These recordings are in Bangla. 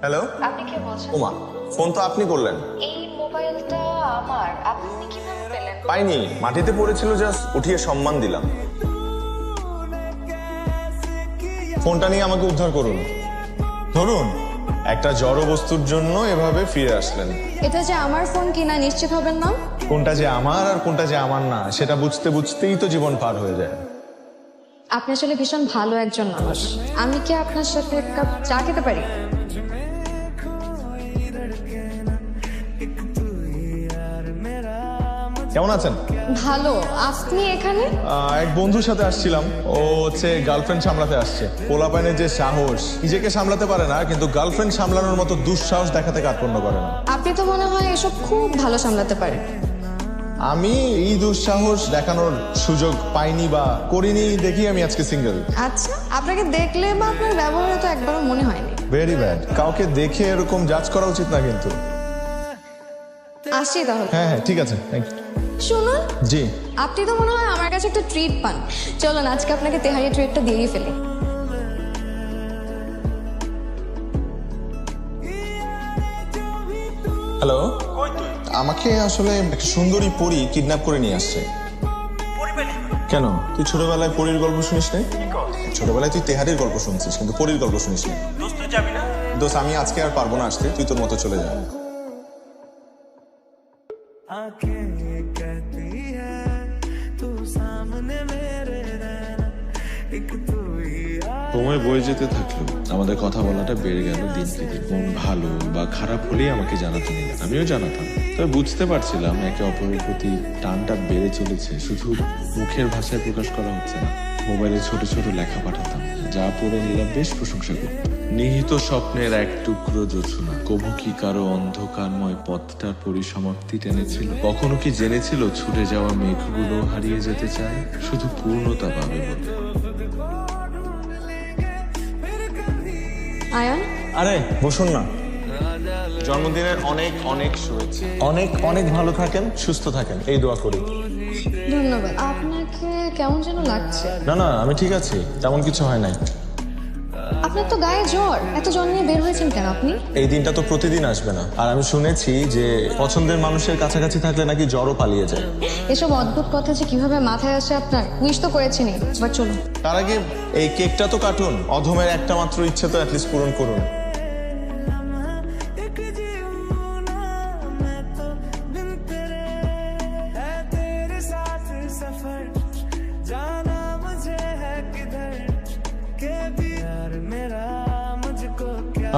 হ্যালো, আপনি কে বলছেন? ওমা, ফোন তো আপনি করলেন। এই মোবাইলটা আমার, আপনি কিভাবে পেলেন? পাইনি, মাটিতে পড়েছিল, জাস্ট উঠিয়ে সম্মান দিলাম। ফোনটা নিয়ে আমাকে উদ্ধার করুন। ধরুন, একটা জড় বস্তুর জন্য এভাবে ফিরে আসলেন। এটা যে আমার ফোন কিনা নিশ্চিত হবেন না? কোনটা যে আমার আর কোনটা যে আমার না সেটা বুঝতে বুঝতেই তো জীবন পার হয়ে যায়। আপনি আসলে ভীষণ ভালো একজন মানুষ। আমি কি আপনার সাথে এক কাপ চা খেতে পারি? কেমন আছেন? ভালো। আপনি এখানে? এক বন্ধুর সাথে আসছিলাম। ও হচ্ছে গার্লফ্রেন্ড সামলাতে আসছে। পোলাপাইনের যে সাহস, নিজেকে সামলাতে পারে না, কিন্তু গার্লফ্রেন্ড সামলানোর মতো দুঃসাহস দেখাতে কার্পণ্য করে না। আপনি তো মনে হয় এসব খুব ভালো সামলাতে পারেন। আমি এই দুঃসাহস দেখানোর সুযোগ পাইনি বা করিনি, দেখি আমি আজকে সিঙ্গেল। আচ্ছা, আপনাকে দেখলে বা আপনার ব্যবহারে তো একবারও মনে হয়নি। Very bad. কাউকে দেখে এরকম জাজ করা উচিত না কিন্তু। আসি তাহলে। হ্যাঁ হ্যাঁ, ঠিক আছে, থ্যাংক ইউ। শুনুন, জি। আপনি তো মনে হয় আমার কাছে একটা ট্রিট পান। চলুন আজকে আপনাকে তেহারি ট্রিটটা দিয়েই ফেলি। হ্যালো, আমাকে আসলে একটা সুন্দরী পরী কিডন্যাপ করে নিয়ে আসছে। কেন, তুই ছোটবেলায় পরীর গল্প শুনিস না? ছোটবেলায় তুই তেহারির গল্প শুনছিস, কিন্তু পরীর গল্প শুনিস না। দোস্ত, আমি আজকে আর পারবো না আসতে, তুই তোর মতো চলে যা। সময় বয়ে যেতে থাকলো, আমাদের কথা বলাটা বেড়ে গেল দিন কি দিন। মন ভালো বা খারাপ হলেই আমাকে জানাতে নিলেন, আমিও জানাতাম। তবে বুঝতে পারছিলাম একে অপরের প্রতি টানটা বেড়ে চলেছে, শুধু মুখের ভাষায় প্রকাশ করা হচ্ছে না। মোবাইলে ছোট ছোট লেখা পাঠাতাম, যা পড়ে নিলাম বেশ প্রশংসা করত। নিহিত স্বপ্নের এক টুকরো জোছনা, কবু কি কারো অন্ধকারময় পথটার পরিসমাপ্তি টেনেছিল? কখনো কি জেনেছিল ছুটে যাওয়া মেঘগুলো হারিয়ে যেতে চায় শুধু পূর্ণতা পাবে বলে? আয়ান, আরে বসুন না। জন্মদিনের অনেক অনেক শুভেচ্ছা। অনেক অনেক ভালো থাকেন, সুস্থ থাকেন, এই দোয়া করি। ধন্যবাদ। আপনাকে কেমন যেন লাগছে। না না, আমি ঠিক আছি, তেমন কিছু হয় নাই। আপনার তো গায়ে জ্বর, এত জ্বর নিয়ে বের হয়েছেন কেন আপনি? এই দিনটা তো প্রতিদিন আসবে না, আর আমি শুনেছি যে পছন্দের মানুষের কাছাকাছি থাকলে নাকি জ্বরও পালিয়ে যায়। এসব অদ্ভুত কথা যে কিভাবে মাথায় আসে আপনার। উইশ তো করেছেনই, এবার চলুন। তার আগে এই কেকটা তো কাটুন, অধমের একটা মাত্র ইচ্ছে তো অ্যাটলিস্ট পূরণ করুন।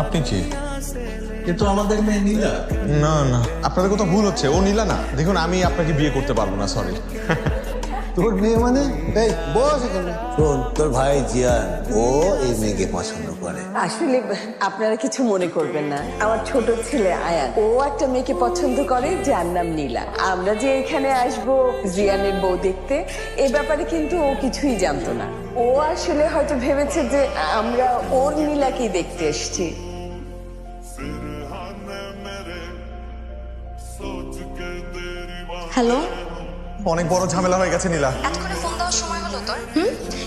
আপনি কি? এ তো আমাদের মেয়ে নীলা। না না, আপনাদের কোথাও ভুল হচ্ছে, ও নীলা না। দেখুন, আমি আপনাকে বিয়ে করতে পারবো না, সরি। তোর মেয়ে মানে? এই বস এখানে। শোন, তোর ভাই জিয়ান, ও এই মেয়েকে পছন্দ করে। আসলে আপনারা কিছু মনে করবেন না, আমার ছোট ছেলে আয়ান, ও একটা মেয়েকে পছন্দ করে যার নাম নীলা। আমরা যে এখানে আসবো জিয়ানের বউ দেখতে, এ ব্যাপারে কিন্তু ও কিছুই জানতো না। ও আসলে হয়তো ভেবেছে যে আমরা ওর নীলাকেই দেখতে এসেছি। হ্যালো, অনেক বড় ঝামেলা হয়ে গেছে নীলা। এতক্ষণে ফোন দেওয়ার সময় হলো তোর?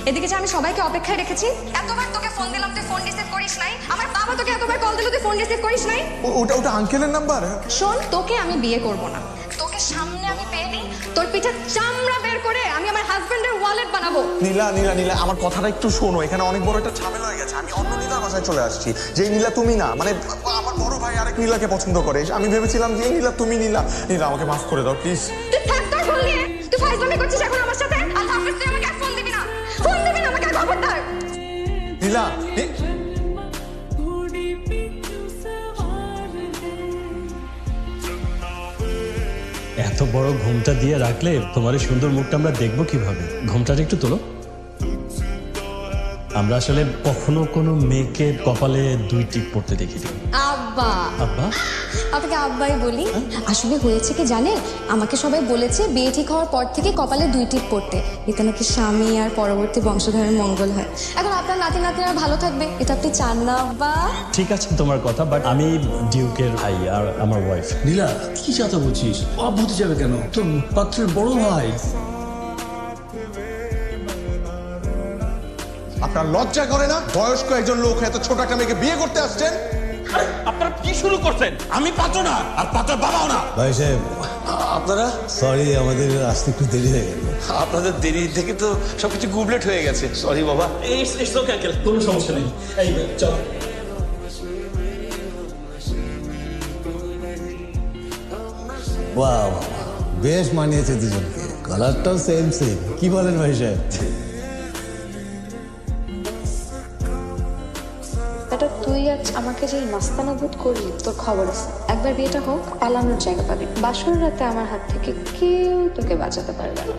এদিকে যে আমি সবাইকে অপেক্ষায় রেখেছি, এতবার তোকে ফোন দিলাম তুই ফোন রিসিভ করিস নাই। আমার বাবা তোকে এতবার কল দিল তুই ফোন রিসিভ করিস নাই। ওটা ওটা আঙ্কেলের নাম্বার। শোন, তোকে আমি বিয়ে করব না। তোকে সামনে আমি পেয়ে নিই, তোর পিঠে চামড়া বের করে আমি আমার হাজবেন্ডের ওয়ালেট বানাবো। নীলা নীলা নীলা, আমার কথাটা একটু শোনো, এখানে অনেক বড় একটা ঝামেলা হয়ে গেছে। আমি অন্য নীলার বাসায় চলে আসছি, যে নীলা তুমি না। মানে আমার বড় ভাই আরেক নীলাকে পছন্দ করে। আমি ভেবেছিলাম যে এই নীলা তুমি। নীলা নীলা, আমাকে মাফ করে দাও প্লিজ। তুই থাক তোর ফোন নিয়ে। তুই ফাইজলামি করছিস এখন আমার সাথে। আর হাফেজ তুই আমাকে আর ফোন দিবি না। ফোন দিবি না আমাকে, খবরদার। নীলা, এত বড় ঘুমটা দিয়ে রাখলে তোমার এই সুন্দর মুখটা আমরা দেখবো কিভাবে? ঘুমটাটা একটু তোলো। আমরা আসলে কখনো কোনো মেয়েকে কপালে 2 টিপ পড়তে দেখিনি। আব্বা, আব্বা, আপনাকে আব্বাই বলি। আসলে হয়েছে কি জানেন, আমাকে সবাই বলেছে বিয়ে ঠিক হওয়ার পর থেকে কপালে 2 টিপ পড়তে, এতে নাকি স্বামী আর পরবর্তী বংশধরের মঙ্গল হয়। এখন আপনার নাতি নাতিরা ভালো থাকবে, এটা আপনি চান না আব্বা? ঠিক আছে তোমার কথা, বাট আমি ডিউকের ভাই আর আমার ওয়াইফ। নীলা, কি চাতা বলছিস? অব হতে যাবে কেন? তোর পাত্রের বড় ভাই। আপনার লজ্জা করে না? বয়স্ক একজন লোক এত ছোট একটা মেয়েকে বিয়ে করতে আসছেন। আপনারা কি শুরু করছেন? আমি পাত্র না, আর পাত্রের বাবাও না। ভাই সাহেব, আপনারা সরি, আমাদের আসতে একটু দেরি হয়ে গেল। আপনাদের দেরি থেকে তো সবকিছু গুবলেট হয়ে গেছে। সরি বাবা। কোনো সমস্যা নেই। এই চল। বাহ, বেশ মানিয়েছে দুজনকে, কালারটাও সেম সেম। কি বলেন ভাই সাহেব? এটা তুই আজ আমাকে যে মাস্তানা বোধ করলি, তোর খবর আছে। একবার বিয়েটা হোক, পালানোর জায়গা পাবি। বাসর রাতে আমার হাত থেকে কেউ তোকে বাঁচাতে পারবে না।